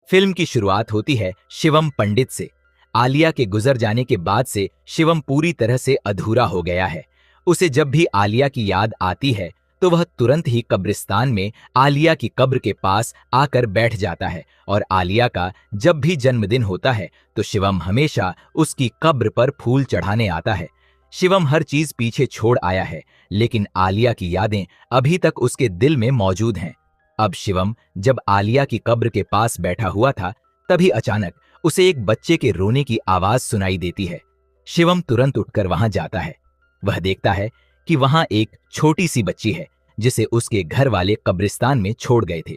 Film की शुरुआत होती है शिवम पंडित से। आलिया के गुजर जाने के बाद से शिवम पूरी तरह से अधूरा हो गया है। उसे जब भी आलिया की याद आती है तो वह तुरंत ही कब्रिस्तान में आलिया की कब्र के पास आकर बैठ जाता है और आलिया का जब भी जन्मदिन होता है तो शिवम हमेशा उसकी कब्र पर फूल चढ़ाने आता है। शिवम हर चीज पीछे छोड़ आया है, लेकिन आलिया की यादें अभी तक उसके दिल में मौजूद हैं। अब शिवम जब आलिया की कब्र के पास बैठा हुआ था, तभी अचानक उसे एक बच्चे के रोने की आवाज सुनाई देती है। शिवम तुरंत उठकर वहां जाता है। वह देखता है कि वहां एक छोटी सी बच्ची है जिसे उसके घर वाले कब्रिस्तान में छोड़ गए थे।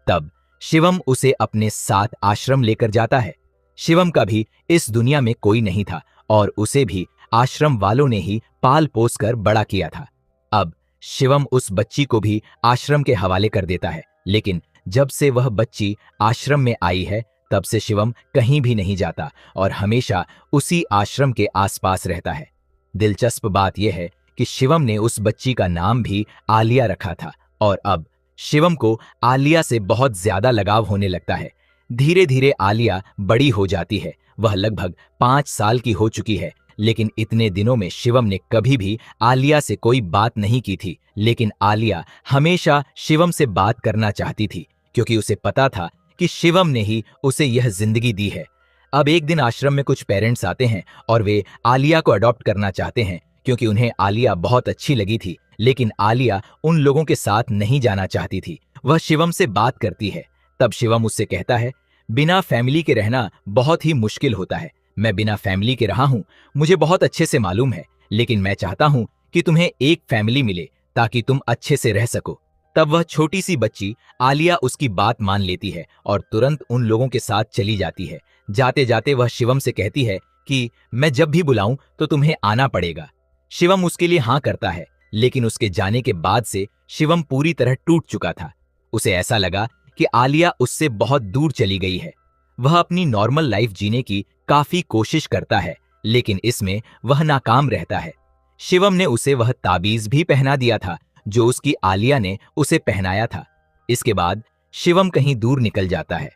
तब शिवम उसे अपने साथ आश्रम लेकर जाता है। शिवम का भी इस दुनिया में कोई नहीं था और उसे भी आश्रम वालों ने ही पाल पोस कर बड़ा किया था। अब शिवम उस बच्ची को भी आश्रम के हवाले कर देता है, लेकिन जब से वह बच्ची आश्रम में आई है तब से शिवम कहीं भी नहीं जाता और हमेशा उसी आश्रम के आसपास रहता है। दिलचस्प बात यह है कि शिवम ने उस बच्ची का नाम भी आलिया रखा था और अब शिवम को आलिया से बहुत ज्यादा लगाव होने लगता है। धीरे धीरे आलिया बड़ी हो जाती है। वह लगभग 5 साल की हो चुकी है, लेकिन इतने दिनों में शिवम ने कभी भी आलिया से कोई बात नहीं की थी। लेकिन आलिया हमेशा शिवम से बात करना चाहती थी, क्योंकि उसे पता था कि शिवम ने ही उसे यह जिंदगी दी है। अब एक दिन आश्रम में कुछ पेरेंट्स आते हैं और वे आलिया को अडॉप्ट करना चाहते हैं, क्योंकि उन्हें आलिया बहुत अच्छी लगी थी। लेकिन आलिया उन लोगों के साथ नहीं जाना चाहती थी। वह शिवम से बात करती है। तब शिवम उससे कहता है, बिना फैमिली के रहना बहुत ही मुश्किल होता है। मैं बिना फैमिली के रहा हूं, मुझे बहुत अच्छे से मालूम है, लेकिन मैं चाहता हूं कि तुम्हें एक फैमिली मिले ताकि तुम अच्छे से रह सको। तब वह छोटी सी बच्ची आलिया उसकी बात मान लेती है और तुरंत उन लोगों के साथ चली जाती है। जाते जाते वह शिवम से कहती है कि मैं जब भी बुलाऊं तो तुम्हें आना पड़ेगा। शिवम उसके लिए हाँ करता है, लेकिन उसके जाने के बाद से शिवम पूरी तरह टूट चुका था। उसे ऐसा लगा कि आलिया उससे बहुत दूर चली गई है। वह अपनी नॉर्मल लाइफ जीने की काफी कोशिश करता है, लेकिन इसमें वह नाकाम रहता है। शिवम ने उसे वह ताबीज भी पहना दिया था जो उसकी आलिया ने उसे पहनाया था। इसके बाद शिवम कहीं दूर निकल जाता है।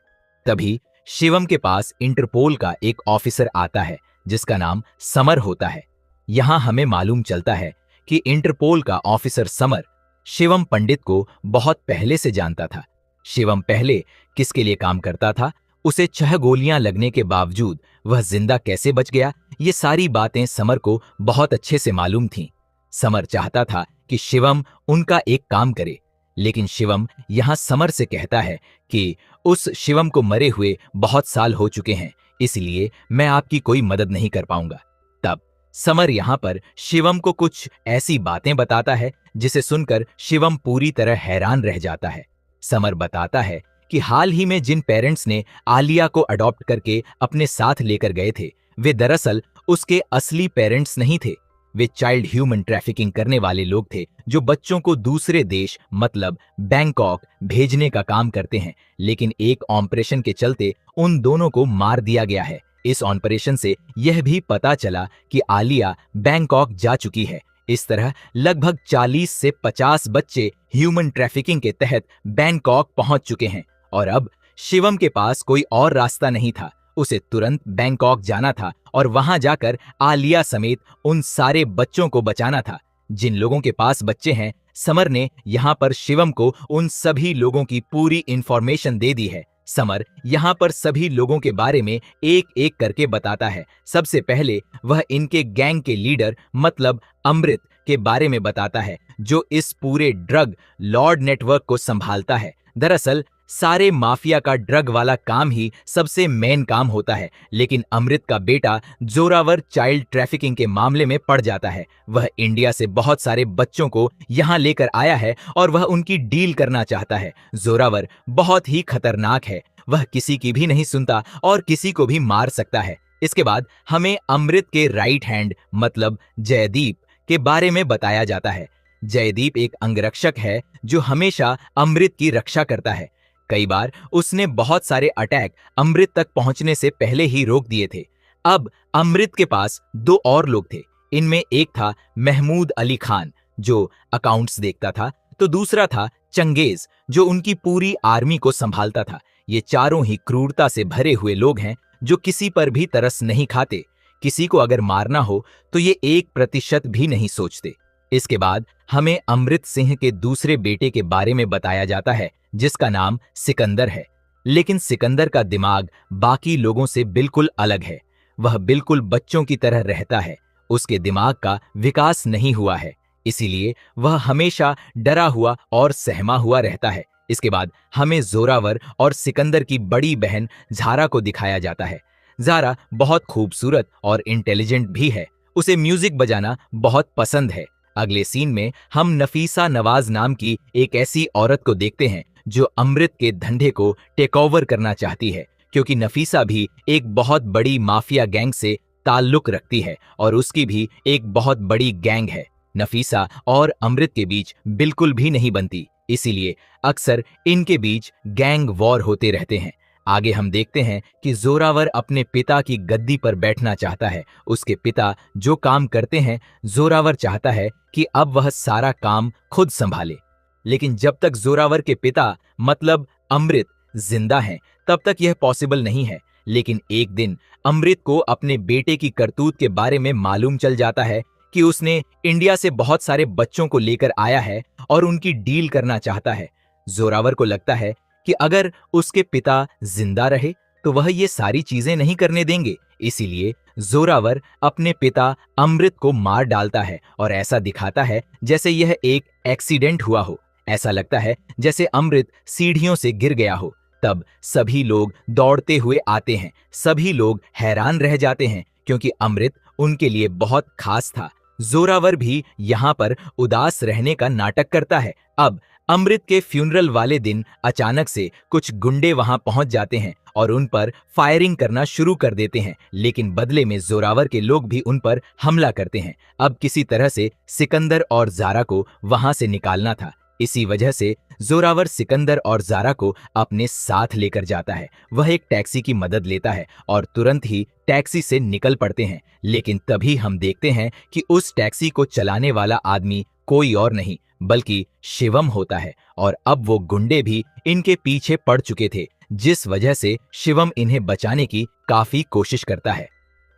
तभी शिवम के पास इंटरपोल का एक ऑफिसर आता है जिसका नाम समर होता है। यहां हमें मालूम चलता है कि इंटरपोल का ऑफिसर समर शिवम पंडित को बहुत पहले से जानता था। शिवम पहले किसके लिए काम करता था, उसे 6 गोलियां लगने के बावजूद वह जिंदा कैसे बच गया, ये सारी बातें समर को बहुत अच्छे से मालूम थीं। समर चाहता था कि शिवम उनका एक काम करे, लेकिन शिवम यहां समर से कहता है कि उस शिवम को मरे हुए बहुत साल हो चुके हैं, इसलिए मैं आपकी कोई मदद नहीं कर पाऊंगा। तब समर यहां पर शिवम को कुछ ऐसी बातें बताता है जिसे सुनकर शिवम पूरी तरह हैरान रह जाता है। समर बताता है कि हाल ही में जिन पेरेंट्स ने आलिया को अडॉप्ट करके अपने साथ लेकर गए थे, वे दरअसल उसके असली पेरेंट्स नहीं थे। वे चाइल्ड ह्यूमन ट्रैफिकिंग करने वाले लोग थे जो बच्चों को दूसरे देश मतलब बैंकॉक भेजने का काम करते हैं। लेकिन एक ऑपरेशन के चलते उन दोनों को मार दिया गया है। इस ऑपरेशन से यह भी पता चला कि आलिया बैंकॉक जा चुकी है। इस तरह लगभग 40 से 50 बच्चे ह्यूमन ट्रैफिकिंग के तहत बैंकॉक पहुंच चुके हैं और अब शिवम के पास कोई और रास्ता नहीं था। उसे तुरंत बैंकॉक जाना था और वहां जाकर आलिया समेत उन सारे बच्चों को बचाना था जिन लोगों के पास बच्चे हैं। समर ने यहाँ पर शिवम को उन सभी लोगों की पूरी इंफॉर्मेशन दे दी है। समर यहाँ पर सभी लोगों के बारे में एक एक करके बताता है। सबसे पहले वह इनके गैंग के लीडर मतलब अमृत के बारे में बताता है, जो इस पूरे ड्रग लॉर्ड नेटवर्क को संभालता है। दरअसल सारे माफिया का ड्रग वाला काम ही सबसे मेन काम होता है, लेकिन अमृत का बेटा जोरावर चाइल्ड ट्रैफिकिंग के मामले में पड़ जाता है। वह इंडिया से बहुत सारे बच्चों को यहाँ लेकर आया है और वह उनकी डील करना चाहता है। जोरावर बहुत ही खतरनाक है, वह किसी की भी नहीं सुनता और किसी को भी मार सकता है। इसके बाद हमें अमृत के राइट हैंड मतलब जयदीप के बारे में बताया जाता है। जयदीप एक अंगरक्षक है जो हमेशा अमृत की रक्षा करता है। कई बार उसने बहुत सारे अटैक अमृत तक पहुंचने से पहले ही रोक दिए थे। अब अमृत के पास 2 और लोग थे। इनमें एक था महमूद अली खान जो अकाउंट्स देखता था, तो दूसरा था चंगेज जो उनकी पूरी आर्मी को संभालता था। ये चारों ही क्रूरता से भरे हुए लोग हैं जो किसी पर भी तरस नहीं खाते। किसी को अगर मारना हो तो ये 1% भी नहीं सोचते। इसके बाद हमें अमृत सिंह के दूसरे बेटे के बारे में बताया जाता है जिसका नाम सिकंदर है। लेकिन सिकंदर का दिमाग बाकी लोगों से बिल्कुल अलग है। वह बिल्कुल बच्चों की तरह रहता है। उसके दिमाग का विकास नहीं हुआ है, इसीलिए वह हमेशा डरा हुआ और सहमा हुआ रहता है। इसके बाद हमें जोरावर और सिकंदर की बड़ी बहन ज़ारा को दिखाया जाता है। ज़ारा बहुत खूबसूरत और इंटेलिजेंट भी है। उसे म्यूजिक बजाना बहुत पसंद है। अगले सीन में हम नफीसा नवाज नाम की एक ऐसी औरत को देखते हैं जो अमृत के धंधे को टेक ओवर करना चाहती है, क्योंकि नफीसा भी एक बहुत बड़ी माफिया गैंग से ताल्लुक रखती है और उसकी भी एक बहुत बड़ी गैंग है। नफीसा और अमृत के बीच बिल्कुल भी नहीं बनती, इसीलिए अक्सर इनके बीच गैंग वॉर होते रहते हैं। आगे हम देखते हैं कि जोरावर अपने पिता की गद्दी पर बैठना चाहता है। उसके पिता जो काम करते हैं, जोरावर चाहता है कि अब वह सारा काम खुद संभाले। लेकिन जब तक जोरावर के पिता मतलब अमृत जिंदा हैं, तब तक यह पॉसिबल नहीं है। लेकिन एक दिन अमृत को अपने बेटे की करतूत के बारे में मालूम चल जाता है कि उसने इंडिया से बहुत सारे बच्चों को लेकर आया है और उनकी डील करना चाहता है। जोरावर को लगता है कि अगर उसके पिता जिंदा रहे तो वह ये सारी चीजें नहीं करने देंगे, इसीलिए जोरावर अपने पिता अमृत को मार डालता है और ऐसा दिखाता है जैसे यह एक एक्सीडेंट हुआ हो। ऐसा लगता है जैसे अमृत सीढ़ियों से गिर गया हो। तब सभी लोग दौड़ते हुए आते हैं। सभी लोग हैरान रह जाते हैं क्योंकि अमृत उनके लिए बहुत खास था। जोरावर भी यहाँ पर उदास रहने का नाटक करता है। अब अमृत के फ्यूनरल वाले दिन अचानक से कुछ गुंडे वहां पहुंच जाते हैं और उन पर फायरिंग करना शुरू कर देते हैं, लेकिन बदले में जोरावर के लोग भी उन पर हमला करते हैं। अब किसी तरह से सिकंदर और ज़ारा को वहां से निकालना था। इसी वजह से जोरावर सिकंदर और ज़ारा को अपने साथ लेकर जाता है। वह एक टैक्सी की मदद लेता है और तुरंत ही टैक्सी से निकल पड़ते हैं। लेकिन तभी हम देखते हैं कि उस टैक्सी को चलाने वाला आदमी कोई और नहीं बल्कि शिवम होता है और अब वो गुंडे भी इनके पीछे पड़ चुके थे, जिस वजह से शिवम इन्हें बचाने की काफी कोशिश करता है।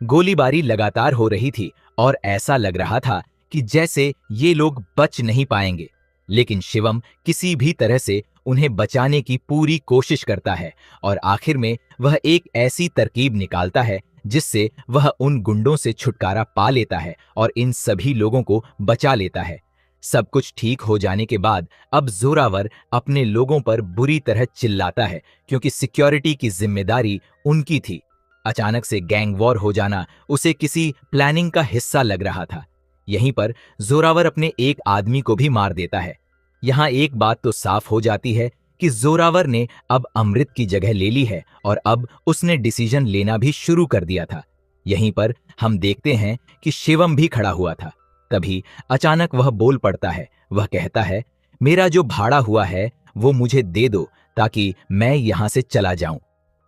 गोलीबारी लगातार हो रही थी और ऐसा लग रहा था कि जैसे ये लोग बच नहीं पाएंगे, लेकिन शिवम किसी भी तरह से उन्हें बचाने की पूरी कोशिश करता है और आखिर में वह एक ऐसी तरकीब निकालता है जिससे वह उन गुंडों से छुटकारा पा लेता है और इन सभी लोगों को बचा लेता है। सब कुछ ठीक हो जाने के बाद अब जोरावर अपने लोगों पर बुरी तरह चिल्लाता है क्योंकि सिक्योरिटी की जिम्मेदारी उनकी थी। अचानक से गैंग वॉर हो जाना उसे किसी प्लानिंग का हिस्सा लग रहा था। यहीं पर जोरावर अपने एक आदमी को भी मार देता है। यहाँ एक बात तो साफ हो जाती है कि जोरावर ने अब अमृत की जगह ले ली है और अब उसने डिसीजन लेना भी शुरू कर दिया था। यहीं पर हम देखते हैं कि शिवम भी खड़ा हुआ था। तभी अचानक वह बोल पड़ता है। वह कहता है, मेरा जो भाड़ा हुआ है वो मुझे दे दो ताकि मैं यहां से चला जाऊं।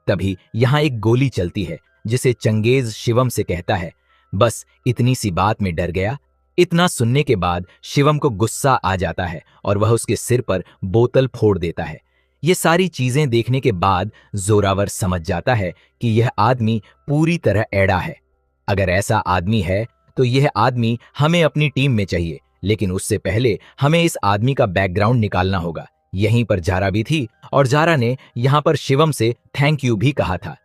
तभी यहां एक गोली चलती है जिसे चंगेज शिवम से कहता है, बस इतनी सी बात में डर गया। इतना सुनने के बाद शिवम को गुस्सा आ जाता है और वह उसके सिर पर बोतल फोड़ देता है। ये सारी चीजें देखने के बाद जोरावर समझ जाता है कि यह आदमी पूरी तरह एड़ा है। अगर ऐसा आदमी है तो यह आदमी हमें अपनी टीम में चाहिए, लेकिन उससे पहले हमें इस आदमी का बैकग्राउंड निकालना होगा। यहीं पर ज़ारा भी थी और ज़ारा ने यहाँ पर शिवम से थैंक यू भी कहा था।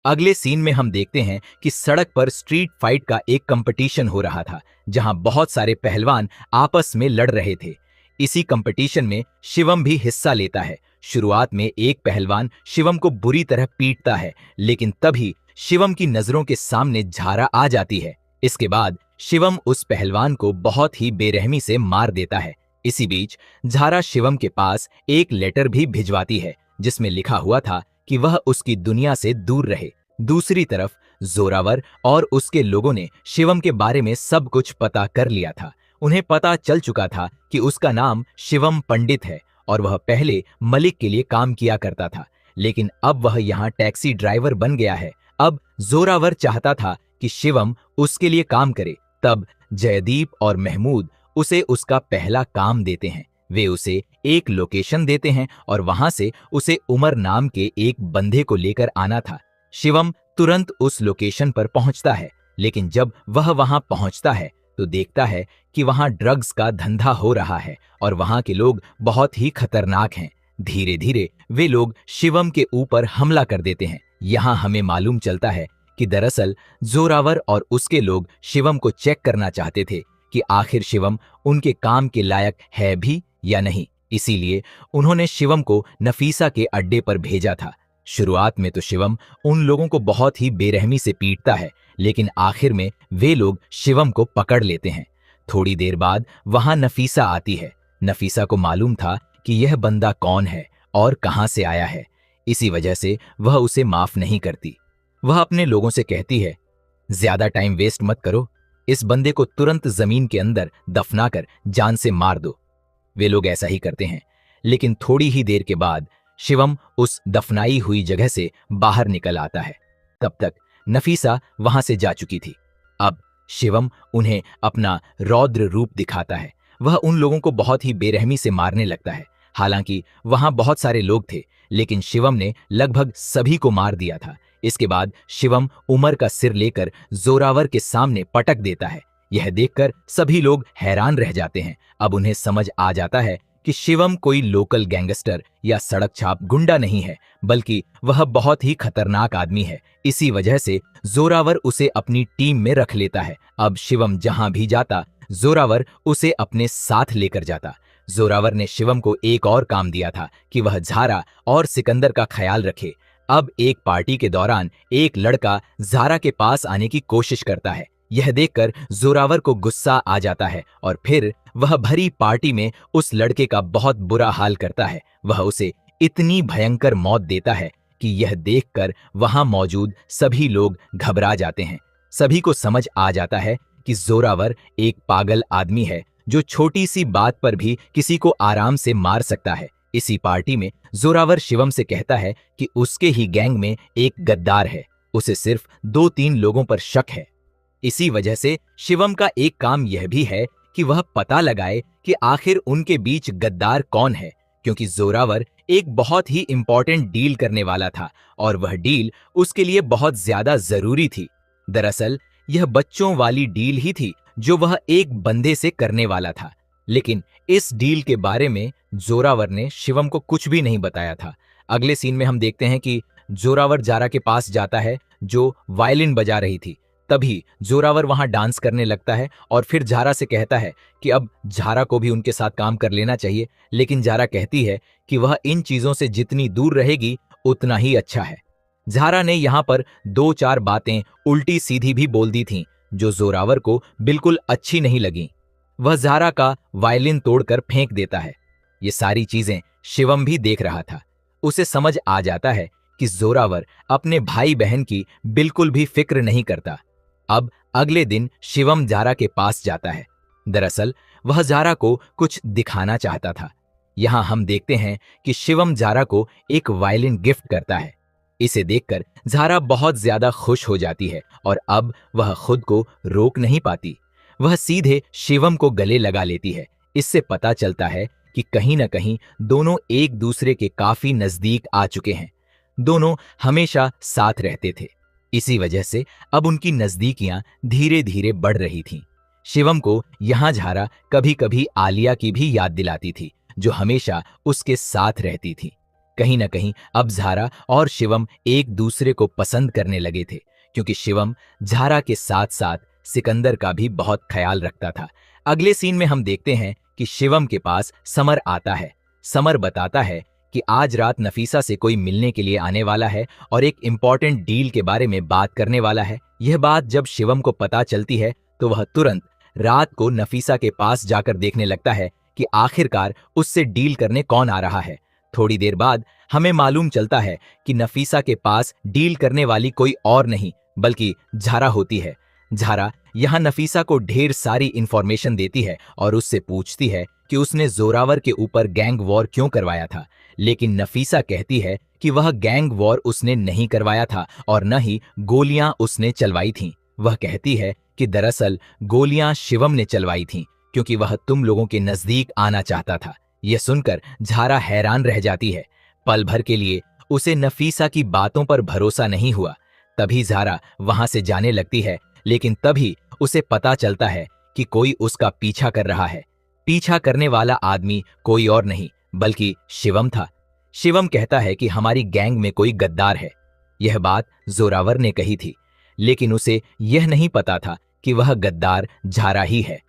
अगले सीन में हम देखते हैं कि सड़क पर स्ट्रीट फाइट का एक कंपटीशन हो रहा था जहां बहुत सारे पहलवान आपस में लड़ रहे थे। इसी कंपटीशन में शिवम भी हिस्सा लेता है। शुरुआत में एक पहलवान शिवम को बुरी तरह पीटता है, लेकिन तभी शिवम की नजरों के सामने ज़ारा आ जाती है। इसके बाद शिवम उस पहलवान को बहुत ही बेरहमी से मार देता है। इसी बीच ज़ारा शिवम के पास एक लेटर भी भिजवाती है जिसमें लिखा हुआ था कि वह उसकी दुनिया से दूर रहे। दूसरी तरफ जोरावर और उसके लोगों ने शिवम के बारे में सब कुछ पता कर लिया था। उन्हें पता चल चुका था कि उसका नाम शिवम पंडित है और वह पहले मलिक के लिए काम किया करता था, लेकिन अब वह यहाँ टैक्सी ड्राइवर बन गया है। अब जोरावर चाहता था कि शिवम उसके लिए काम करे। तब जयदीप और महमूद उसे उसका पहला काम देते हैं। वे उसे एक लोकेशन देते हैं और वहां से उसे उमर नाम के एक बंदे को लेकर आना था। शिवम तुरंत उस लोकेशन पर पहुंचता है, लेकिन जब वह वहां पहुंचता है तो देखता है कि वहां ड्रग्स का धंधा हो रहा है और वहां के लोग बहुत ही खतरनाक हैं। धीरे धीरे वे लोग शिवम के ऊपर हमला कर देते हैं। यहाँ हमें मालूम चलता है कि दरअसल जोरावर और उसके लोग शिवम को चेक करना चाहते थे कि आखिर शिवम उनके काम के लायक है भी या नहीं। इसीलिए उन्होंने शिवम को नफीसा के अड्डे पर भेजा था। शुरुआत में तो शिवम उन लोगों को बहुत ही बेरहमी से पीटता है, लेकिन आखिर में वे लोग शिवम को पकड़ लेते हैं। थोड़ी देर बाद वहां नफीसा आती है। नफीसा को मालूम था कि यह बंदा कौन है और कहां से आया है, इसी वजह से वह उसे माफ नहीं करती। वह अपने लोगों से कहती है, ज्यादा टाइम वेस्ट मत करो, इस बंदे को तुरंत जमीन के अंदर दफनाकर जान से मार दो। वे लोग ऐसा ही करते हैं, लेकिन थोड़ी ही देर के बाद शिवम उस दफनाई हुई जगह से बाहर निकल आता है। तब तक नफीसा वहां से जा चुकी थी। अब शिवम उन्हें अपना रौद्र रूप दिखाता है। वह उन लोगों को बहुत ही बेरहमी से मारने लगता है। हालांकि वहां बहुत सारे लोग थे, लेकिन शिवम ने लगभग सभी को मार दिया था। इसके बाद शिवम उमर का सिर लेकर जोरावर के सामने पटक देता है। यह देखकर सभी लोग हैरान रह जाते हैं। अब उन्हें समझ आ जाता है कि शिवम कोई लोकल गैंगस्टर या सड़क छाप गुंडा नहीं है, बल्कि वह बहुत ही खतरनाक आदमी है। इसी वजह से जोरावर उसे अपनी टीम में रख लेता है। अब शिवम जहां भी जाता, जोरावर उसे अपने साथ लेकर जाता। जोरावर ने शिवम को एक और काम दिया था कि वह झारा और सिकंदर का ख्याल रखे। अब एक पार्टी के दौरान एक लड़का झारा के पास आने की कोशिश करता है। यह देखकर जोरावर को गुस्सा आ जाता है और फिर वह भरी पार्टी में उस लड़के का बहुत बुरा हाल करता है। वह उसे इतनी भयंकर मौत देता है कि यह देखकर वहां मौजूद सभी लोग घबरा जाते हैं। सभी को समझ आ जाता है कि जोरावर एक पागल आदमी है जो छोटी सी बात पर भी किसी को आराम से मार सकता है। इसी पार्टी में जोरावर शिवम से कहता है कि उसके ही गैंग में एक गद्दार है, उसे सिर्फ 2-3 लोगों पर शक है। इसी वजह से शिवम का एक काम यह भी है कि वह पता लगाए कि आखिर उनके बीच गद्दार कौन है, क्योंकि जोरावर एक बहुत ही इंपॉर्टेंट डील करने वाला था और वह डील उसके लिए बहुत ज्यादा जरूरी थी। दरअसल यह बच्चों वाली डील ही थी जो वह एक बंदे से करने वाला था, लेकिन इस डील के बारे में जोरावर ने शिवम को कुछ भी नहीं बताया था। अगले सीन में हम देखते हैं कि जोरावर झारा के पास जाता है जो वायलिन बजा रही थी। तभी जोरावर वहां डांस करने लगता है और फिर झारा से कहता है कि अब झारा को भी उनके साथ काम कर लेना चाहिए, लेकिन झारा कहती है कि वह इन चीजों से जितनी दूर रहेगी उतना ही अच्छा है। झारा ने यहाँ पर 2-4 बातें उल्टी सीधी भी बोल दी थीं जो जोरावर को बिल्कुल अच्छी नहीं लगी। वह झारा का वायलिन तोड़कर फेंक देता है। ये सारी चीजें शिवम भी देख रहा था। उसे समझ आ जाता है कि जोरावर अपने भाई बहन की बिल्कुल भी फिक्र नहीं करता। अब अगले दिन शिवम झारा के पास जाता है। दरअसल वह झारा को कुछ दिखाना चाहता था। यहां हम देखते हैं कि शिवम झारा को एक वायलिन गिफ्ट करता है। इसे देखकर झारा बहुत ज्यादा खुश हो जाती है और अब वह खुद को रोक नहीं पाती। वह सीधे शिवम को गले लगा लेती है। इससे पता चलता है कि कहीं न कहीं दोनों एक दूसरे के काफी नजदीक आ चुके हैं। दोनों हमेशा साथ रहते थे। इसी वजह से अब उनकी नजदीकियां धीरे धीरे बढ़ रही थीं। शिवम को यहां झारा कभी कभी आलिया की भी याद दिलाती थी, जो हमेशा उसके साथ रहती थी। कहीं न कहीं अब झारा और शिवम एक दूसरे को पसंद करने लगे थे, क्योंकि शिवम झारा के साथ साथ सिकंदर का भी बहुत ख्याल रखता था। अगले सीन में हम देखते हैं कि शिवम के पास समर आता है। समर बताता है कि आज रात नफीसा से कोई मिलने के लिए आने वाला है और एक इंपॉर्टेंट डील के बारे में बात करने वाला है। यह बात जब शिवम को पता चलती है तो वह तुरंत रात को नफीसा के पास जाकर देखने लगता है कि आखिरकार उससे डील करने कौन आ रहा है। थोड़ी देर बाद हमें मालूम चलता है कि नफीसा के पास डील करने वाली कोई और नहीं बल्कि झारा होती है। झारा यहाँ नफीसा को ढेर सारी इंफॉर्मेशन देती है और उससे पूछती है कि उसने जोरावर के ऊपर गैंग वॉर क्यों करवाया था, लेकिन नफीसा कहती है कि वह गैंग वॉर उसने नहीं करवाया था और न ही गोलियां उसने चलवाई थीं। वह कहती है कि दरअसल गोलियां शिवम ने चलवाई थीं, क्योंकि वह तुम लोगों के नजदीक आना चाहता था। यह सुनकर झारा हैरान रह जाती है। पल भर के लिए उसे नफीसा की बातों पर भरोसा नहीं हुआ। तभी झारा वहां से जाने लगती है, लेकिन तभी उसे पता चलता है कि कोई उसका पीछा कर रहा है। पीछा करने वाला आदमी कोई और नहीं बल्कि शिवम था। शिवम कहता है कि हमारी गैंग में कोई गद्दार है। यह बात जोरावर ने कही थी, लेकिन उसे यह नहीं पता था कि वह गद्दार झारा ही है।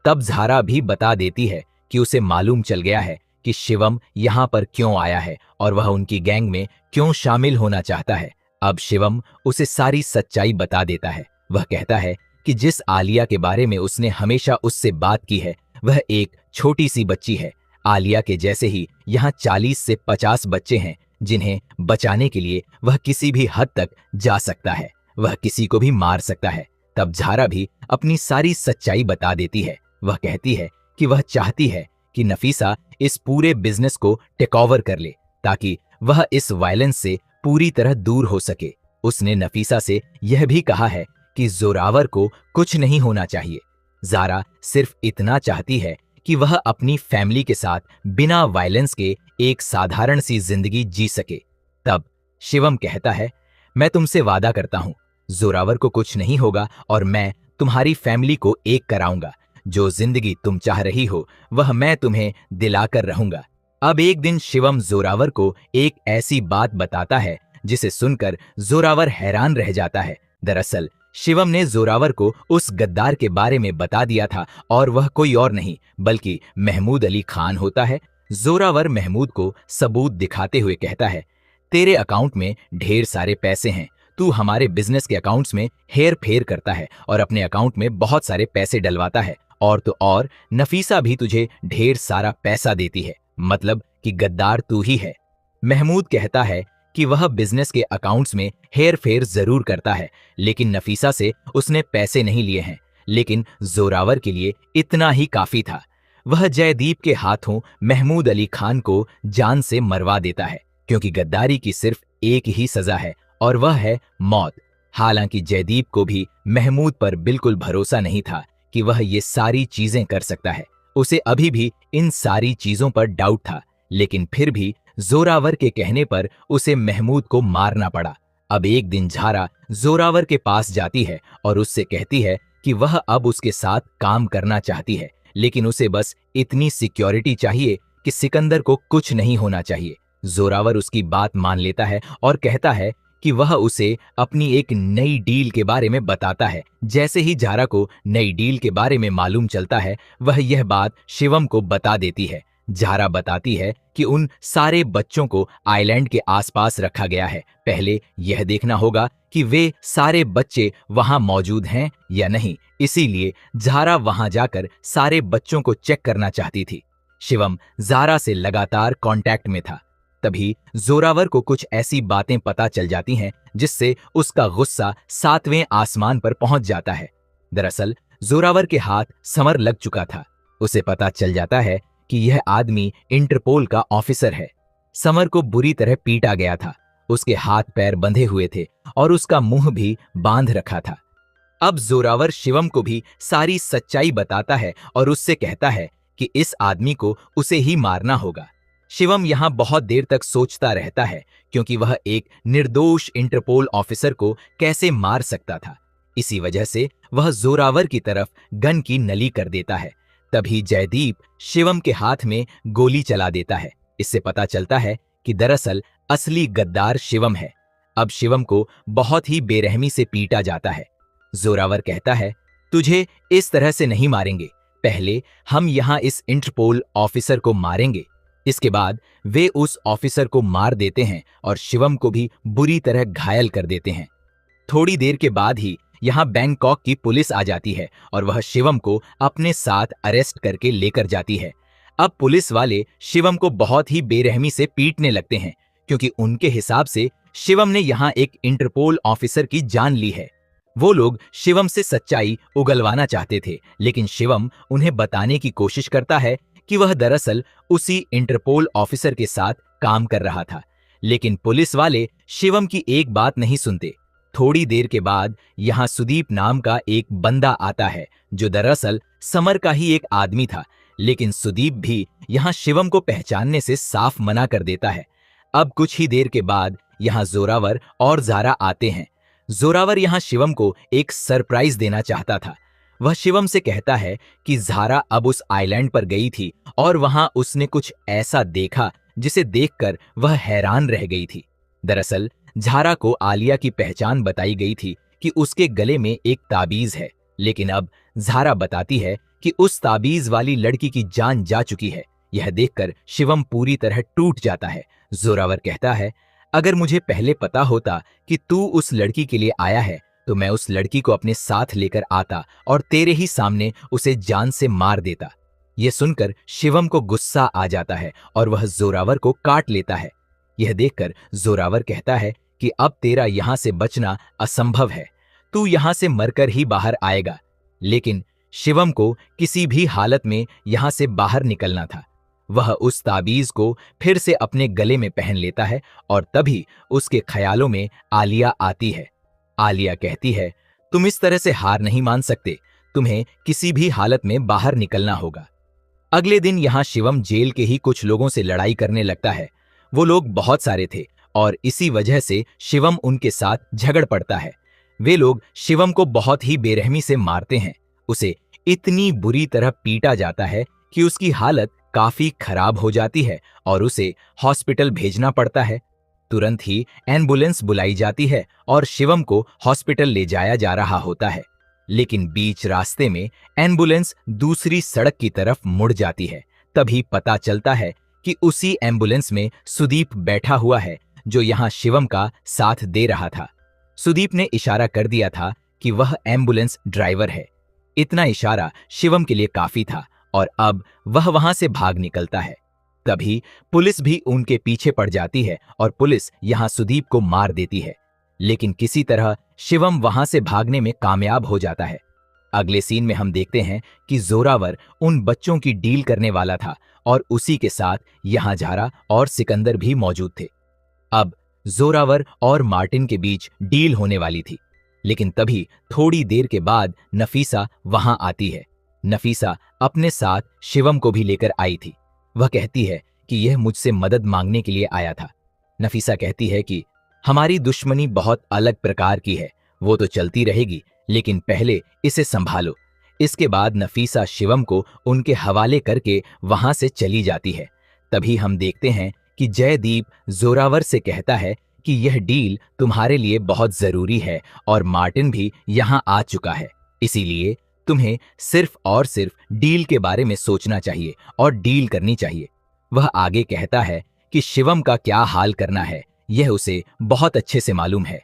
तब झारा भी बता देती है कि उसे मालूम चल गया है कि शिवम यहाँ पर क्यों आया है और वह उनकी गैंग में क्यों शामिल होना चाहता है। अब शिवम उसे सारी सच्चाई बता देता है। वह कहता है कि जिस आलिया के बारे में उसने हमेशा उससे बात की है, वह एक छोटी सी बच्ची है। आलिया के जैसे ही यहाँ 40 से 50 बच्चे हैं जिन्हें बचाने के लिए वह किसी भी हद तक जा सकता है। वह किसी को भी मार सकता है। तब झारा भी अपनी सारी सच्चाई बता देती है। वह कहती है कि वह चाहती है कि नफीसा इस पूरे बिजनेस को टेक ओवर कर ले ताकि वह इस वायलेंस से पूरी तरह दूर हो सके। उसने नफीसा से यह भी कहा है कि जोरावर को कुछ नहीं होना चाहिए। ज़ारा सिर्फ इतना चाहती है कि वह अपनी फैमिली के साथ बिना वायलेंस के एक साधारण सी जिंदगी जी सके। तब शिवम कहता है, मैं तुमसे वादा करता हूं, जोरावर को कुछ नहीं होगा और मैं तुम्हारी फैमिली को एक कराऊंगा। जो जिंदगी तुम चाह रही हो वह मैं तुम्हें दिलाकर रहूंगा। अब एक दिन शिवम जोरावर को एक ऐसी बात बताता है जिसे सुनकर जोरावर हैरान रह जाता है। दरअसल शिवम ने जोरावर को उस गद्दार के बारे में बता दिया था और वह कोई और नहीं बल्कि महमूद अली खान होता है। जोरावर महमूद को सबूत दिखाते हुए कहता है, तेरे अकाउंट में ढेर सारे पैसे हैं। तू हमारे बिजनेस के अकाउंट्स में हेर फेर करता है और अपने अकाउंट में बहुत सारे पैसे डलवाता है। और तो और नफीसा भी तुझे ढेर सारा पैसा देती है, मतलब कि गद्दार तू ही है। महमूद कहता है कि वह बिजनेस के अकाउंट्स में हेर फेर जरूर करता है, लेकिन नफीसा से उसने पैसे नहीं लिए हैं। लेकिन जोरावर के लिए इतना ही काफी था। वह जयदीप के हाथों महमूद अली खान को जान से मरवा देता है, क्योंकि गद्दारी की सिर्फ एक ही सजा है और वह है मौत। हालांकि जयदीप को भी महमूद पर बिल्कुल भरोसा नहीं था कि वह ये सारी चीजें कर सकता है। उसे अभी भी इन सारी चीजों पर डाउट था, लेकिन फिर भी जोरावर के कहने पर उसे महमूद को मारना पड़ा। अब एक दिन झारा जोरावर के पास जाती है और उससे कहती है कि वह अब उसके साथ काम करना चाहती है, लेकिन उसे बस इतनी सिक्योरिटी चाहिए कि सिकंदर को कुछ नहीं होना चाहिए। जोरावर उसकी बात मान लेता है और कहता है कि वह उसे अपनी एक नई डील के बारे में बताता है। जैसे ही झारा को नई डील के बारे में मालूम चलता है, वह यह बात शिवम को बता देती है। झारा बताती है कि उन सारे बच्चों को आइलैंड के आसपास रखा गया है। पहले यह देखना होगा कि वे सारे बच्चे वहां मौजूद हैं या नहीं, इसीलिए झारा वहां जाकर सारे बच्चों को चेक करना चाहती थी। शिवम झारा से लगातार कांटेक्ट में था। तभी जोरावर को कुछ ऐसी बातें पता चल जाती हैं जिससे उसका गुस्सा 7वें आसमान पर पहुंच जाता है। दरअसल जोरावर के हाथ समर लग चुका था। उसे पता चल जाता है कि यह आदमी इंटरपोल का ऑफिसर है। समर को बुरी तरह पीटा गया था। उसके हाथ पैर बंधे हुए थे और उसका मुंह भी बांध रखा था। अब जोरावर शिवम को भी सारी सच्चाई बताता है और उससे कहता है कि इस आदमी को उसे ही मारना होगा। शिवम यहां बहुत देर तक सोचता रहता है, क्योंकि वह एक निर्दोष इंटरपोल ऑफिसर को कैसे मार सकता था। इसी वजह से वह जोरावर की तरफ गन की नली कर देता है। तभी जयदीप शिवम के हाथ में गोली चला देता है। इससे पता चलता है कि दरअसल असली गद्दार शिवम है। अब शिवम को बहुत ही बेरहमी से पीटा जाता है। जोरावर कहता है, तुझे इस तरह से नहीं मारेंगे, पहले हम यहाँ इस इंटरपोल ऑफिसर को मारेंगे। इसके बाद वे उस ऑफिसर को मार देते हैं और शिवम को भी बुरी तरह घायल कर देते हैं। थोड़ी देर के बाद ही यहाँ बैंकॉक की पुलिस आ जाती है और वह शिवम को अपने साथ अरेस्ट करके लेकर जाती है। अब पुलिस वाले शिवम को बहुत ही बेरहमी से पीटने लगते हैं, क्योंकि उनके हिसाब से शिवम ने यहाँ एक इंटरपोल ऑफिसर की जान ली है। वो लोग शिवम से सच्चाई उगलवाना चाहते थे, लेकिन शिवम उन्हें बताने की कोशिश करता है कि वह दरअसल उसी इंटरपोल ऑफिसर के साथ काम कर रहा था। लेकिन पुलिस वाले शिवम की एक बात नहीं सुनते। थोड़ी देर के बाद यहाँ सुदीप नाम का एक बंदा आता है, जो दरअसल समर का ही एक आदमी था, लेकिन सुदीप भी यहाँ शिवम को पहचानने से साफ मना कर देता है। अब कुछ ही देर के बाद यहाँ जोरावर और ज़ारा आते हैं। जोरावर यहाँ शिवम को एक सरप्राइज देना चाहता था। वह शिवम से कहता है कि ज़ारा अब उस आइलैंड पर गई थी और वहां उसने कुछ ऐसा देखा जिसे देखकर वह हैरान रह गई थी। दरअसल ज़ारा को आलिया की पहचान बताई गई थी कि उसके गले में एक ताबीज है, लेकिन अब ज़ारा बताती है कि उस ताबीज वाली लड़की की जान जा चुकी है। यह देखकर शिवम पूरी तरह टूट जाता है। जोरावर कहता है, अगर मुझे पहले पता होता कि तू उस लड़की के लिए आया है तो मैं उस लड़की को अपने साथ लेकर आता और तेरे ही सामने उसे जान से मार देता। यह सुनकर शिवम को गुस्सा आ जाता है और वह जोरावर को काट लेता है। यह देखकर जोरावर कहता है कि अब तेरा यहां से बचना असंभव है, तू यहां से मरकर ही बाहर आएगा। लेकिन शिवम को किसी भी हालत में यहां से बाहर निकलना था। वह उस ताबीज को फिर से अपने गले में पहन लेता है और तभी उसके ख्यालों में आलिया आती है। आलिया कहती है, तुम इस तरह से हार नहीं मान सकते, तुम्हें किसी भी हालत में बाहर निकलना होगा। अगले दिन यहां शिवम जेल के ही कुछ लोगों से लड़ाई करने लगता है। वो लोग बहुत सारे थे और इसी वजह से शिवम उनके साथ झगड़ पड़ता है। वे लोग शिवम को बहुत ही बेरहमी से मारते हैं। उसे इतनी बुरी तरह पीटा जाता है कि उसकी हालत काफी खराब हो जाती है और उसे हॉस्पिटल भेजना पड़ता है। तुरंत ही एम्बुलेंस बुलाई जाती है और शिवम को हॉस्पिटल ले जाया जा रहा होता है। लेकिन बीच रास्ते में एम्बुलेंस दूसरी सड़क की तरफ मुड़ जाती है। तभी पता चलता है कि उसी एम्बुलेंस में सुदीप बैठा हुआ है, जो यहाँ शिवम का साथ दे रहा था। सुदीप ने इशारा कर दिया था कि वह एम्बुलेंस ड्राइवर है। इतना इशारा शिवम के लिए काफी था और अब वह वहां से भाग निकलता है। तभी पुलिस भी उनके पीछे पड़ जाती है और पुलिस यहां सुदीप को मार देती है। लेकिन किसी तरह शिवम वहां से भागने में कामयाब हो जाता है। अगले सीन में हम देखते हैं कि जोरावर उन बच्चों की डील करने वाला था और उसी के साथ यहां ज़ारा और सिकंदर भी मौजूद थे। अब जोरावर और मार्टिन के बीच डील होने वाली थी, लेकिन तभी थोड़ी देर के बाद नफीसा वहां आती है। नफीसा अपने साथ शिवम को भी लेकर आई थी। वह कहती है कि यह मुझसे मदद मांगने के लिए आया था। नफीसा कहती है कि हमारी दुश्मनी बहुत अलग प्रकार की है, वो तो चलती रहेगी, लेकिन पहले इसे संभालो। इसके बाद नफीसा शिवम को उनके हवाले करके वहां से चली जाती है। तभी हम देखते हैं कि जयदीप जोरावर से कहता है कि यह डील तुम्हारे लिए बहुत जरूरी है और मार्टिन भी यहां आ चुका है, इसीलिए तुम्हें सिर्फ और सिर्फ डील के बारे में सोचना चाहिए और डील करनी चाहिए। वह आगे कहता है कि शिवम का क्या हाल करना है यह उसे बहुत अच्छे से मालूम है।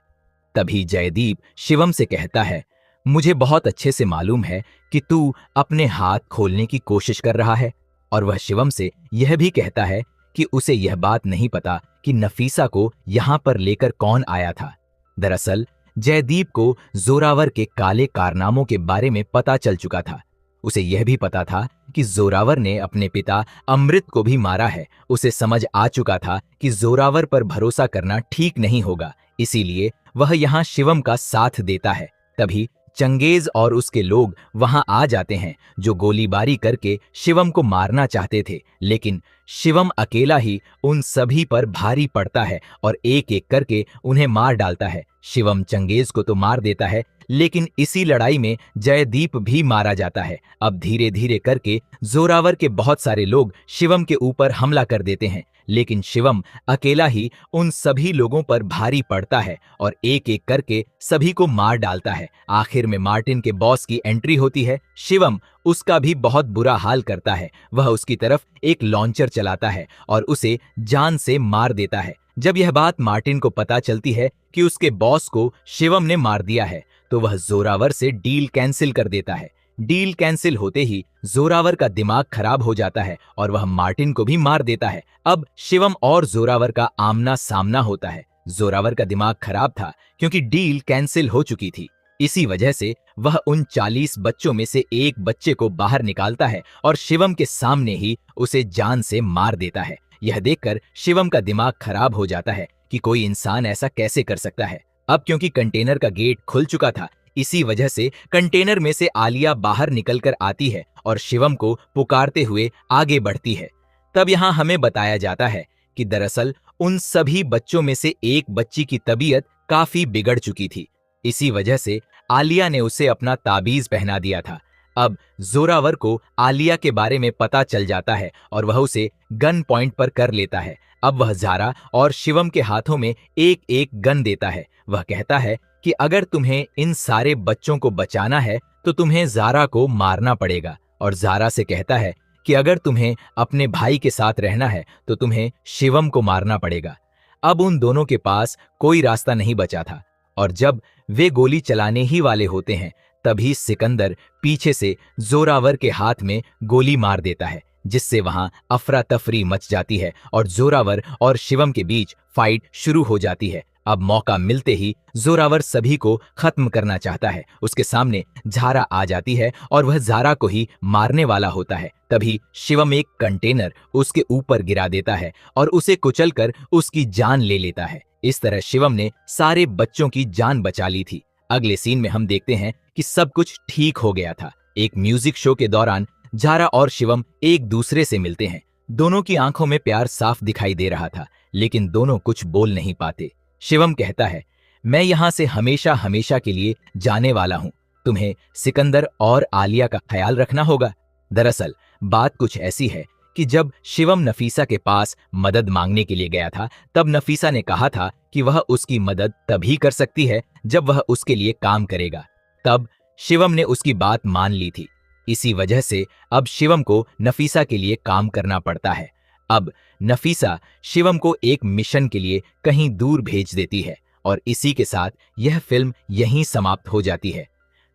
तभी जयदीप शिवम से कहता है, मुझे बहुत अच्छे से मालूम है कि तू अपने हाथ खोलने की कोशिश कर रहा है। और वह शिवम से यह भी कहता है कि उसे यह बात नहीं पता कि नफीसा को यहां पर लेकर कौन आया था। दरअसल जयदीप को जोरावर के काले कारनामों के बारे में पता चल चुका था। उसे यह भी पता था कि जोरावर ने अपने पिता अमृत को भी मारा है। उसे समझ आ चुका था कि जोरावर पर भरोसा करना ठीक नहीं होगा, इसीलिए वह यहाँ शिवम का साथ देता है। तभी चंगेज और उसके लोग वहां आ जाते हैं, जो गोलीबारी करके शिवम को मारना चाहते थे, लेकिन शिवम अकेला ही उन सभी पर भारी पड़ता है और एक एक करके उन्हें मार डालता है। शिवम चंगेज को तो मार देता है, लेकिन इसी लड़ाई में जयदीप भी मारा जाता है। अब धीरे धीरे करके जोरावर के बहुत सारे लोग शिवम के ऊपर हमला कर देते हैं, लेकिन शिवम अकेला ही उन सभी लोगों पर भारी पड़ता है और एक एक करके सभी को मार डालता है। आखिर में मार्टिन के बॉस की एंट्री होती है। शिवम उसका भी बहुत बुरा हाल करता है। वह उसकी तरफ एक लॉन्चर चलाता है और उसे जान से मार देता है। जब यह बात मार्टिन को पता चलती है कि उसके बॉस को शिवम ने मार दिया है, तो वह जोरावर से डील कैंसिल कर देता है। डील कैंसिल होते ही जोरावर का दिमाग खराब हो जाता है और वह मार्टिन को भी मार देता है। अब शिवम और जोरावर का आमना सामना होता है। जोरावर का दिमाग खराब था क्योंकि डील कैंसिल हो चुकी थी। इसी वजह से वह उन 40 बच्चों में से एक बच्चे को बाहर निकालता है और शिवम के सामने ही उसे जान से मार देता है। यह देखकर शिवम का दिमाग खराब हो जाता है कि कोई इंसान ऐसा कैसे कर सकता है। अब क्योंकि कंटेनर का गेट खुल चुका था, इसी वजह से कंटेनर में से आलिया बाहर निकलकर आती है और शिवम को पुकारते हुए आगे बढ़ती है। तब यहाँ हमें बताया जाता है कि दरअसल उन सभी बच्चों में से एक बच्ची की तबीयत काफी बिगड़ चुकी थी। इसी वजह से आलिया ने उसे अपना ताबीज पहना दिया था। अब जोरावर को आलिया के बारे में पता चल जाता है और वह उसे गन पॉइंट पर कर लेता है। अब वह ज़ारा और शिवम के हाथों में एक एक गन देता है। वह कहता है कि अगर तुम्हें इन सारे बच्चों को बचाना है तो तुम्हें ज़ारा को मारना पड़ेगा, और ज़ारा से कहता है कि अगर तुम्हें अपने भाई के साथ रहना है तो तुम्हें शिवम को मारना पड़ेगा। अब उन दोनों के पास कोई रास्ता नहीं बचा था, और जब वे गोली चलाने ही वाले होते हैं तभी सिकंदर पीछे से जोरावर के हाथ में गोली मार देता है, जिससे वहां अफरा तफरी मच जाती है और जोरावर और शिवम के बीच फाइट शुरू हो जाती है। अब मौका मिलते ही जोरावर सभी को खत्म करना चाहता है। उसके सामने ज़ारा आ जाती है और वह ज़ारा को ही मारने वाला होता है। तभी शिवम एक कंटेनर उसके ऊपर गिरा देता है और उसे कुचलकर उसकी जान ले लेता है। इस तरह शिवम ने सारे बच्चों की जान बचा ली थी। अगले सीन में हम देखते हैं कि सब कुछ ठीक हो गया था। एक म्यूजिक शो के दौरान ज़ारा और शिवम एक दूसरे से मिलते हैं। दोनों की आंखों में प्यार साफ दिखाई दे रहा था, लेकिन दोनों कुछ बोल नहीं पाते। शिवम कहता है, मैं यहां से हमेशा हमेशा के लिए जाने वाला हूं। तुम्हें सिकंदर और आलिया का ख्याल रखना होगा। दरअसल बात कुछ ऐसी है कि जब शिवम नफीसा के पास मदद मांगने के लिए गया था, तब नफीसा ने कहा था कि वह उसकी मदद तभी कर सकती है जब वह उसके लिए काम करेगा। तब शिवम ने उसकी बात मान ली थी। इसी वजह से अब शिवम को नफीसा के लिए काम करना पड़ता है। अब नफीसा शिवम को एक मिशन के लिए कहीं दूर भेज देती है, और इसी के साथ यह फिल्म यहीं समाप्त हो जाती है।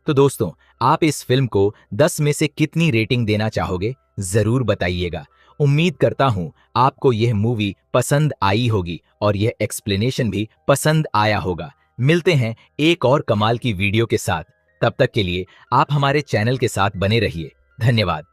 तो दोस्तों, आप इस फिल्म को 10 में से कितनी रेटिंग देना चाहोगे, जरूर बताइएगा। उम्मीद करता हूं आपको यह मूवी पसंद आई होगी और यह एक्सप्लेनेशन भी पसंद आया होगा। मिलते हैं एक और कमाल की वीडियो के साथ। तब तक के लिए आप हमारे चैनल के साथ बने रहिए। धन्यवाद।